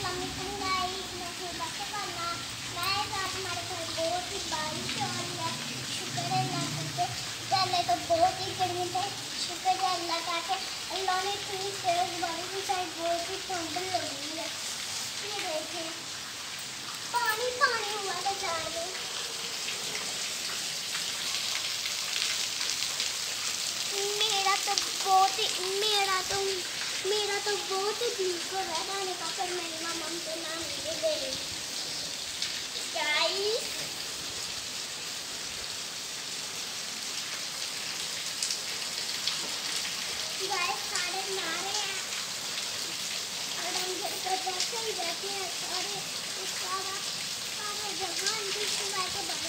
अस्सलामुअलैकुम गाइस, मैं हूं बच्चा करना। मैं आज हमारे घर बहुत ही बारिश हो रही है। शुक्र है अल्लाह का। पहले तो बहुत ही गर्मी थी, शुक्र है अल्लाह का कि अल्लाह ने इतनी तेज बारिश की शायद बहुत ही ठंड लग रही है। ये देखें पानी पानी हुआ था चारों। मेरा तो बहुत ही दिल को रहने का, पर मेरी मामा तो ना मुझे दे। गाइस सारे नारे हैं और हम घर पर बैठे ही रहते हैं। सारा जहान भी सुबह के बाद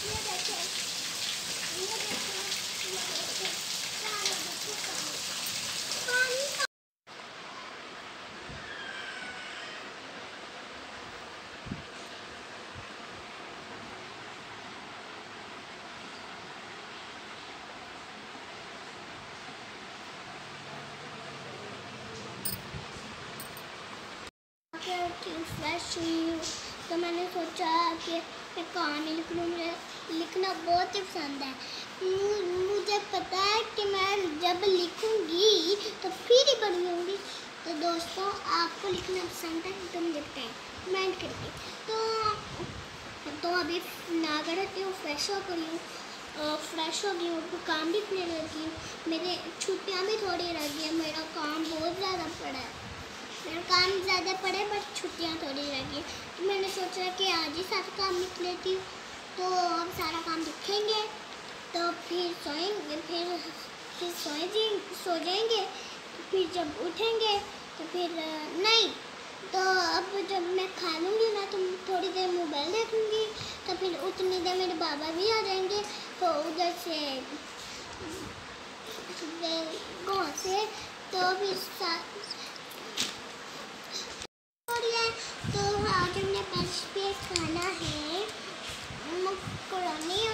ये देखें सारे पानी। फ्रेश हुई हूँ तो मैंने सोचा कि मैं कहानी लिख लूँ। मुझे लिखना बहुत ही पसंद है। मुझे पता है कि मैं जब लिखूँगी तो फिर ही पढ़ूँगी। तो दोस्तों, आपको लिखना पसंद है तो मुझे बताएं कमेंट करके। तो अभी नागा रहती हूँ, फ्रेश हो गई हूँ तो काम भी करने लगी हूँ। मेरे छुट्टियाँ भी थोड़ी रह गई है। मेरा काम बहुत ज़्यादा पड़ा है। मेरा काम ज़्यादा पड़े बट छुट्टियाँ थोड़ी रह गई। तो मैंने सोचा कि आज ही सारा काम लिख लेती हूँ। तो हम सारा काम लिखेंगे तो फिर सोएंगे, फिर सो जाएंगे। तो फिर जब उठेंगे तो फिर नहीं, तो अब जब मैं खा लूँगी ना तो थोड़ी देर मोबाइल देखूँगी। तो फिर उतनी देर मेरे बाबा भी आ जाएंगे। तो उधर से गाँव से तो फिर तो आज हमने पेश खाना है मकरोनी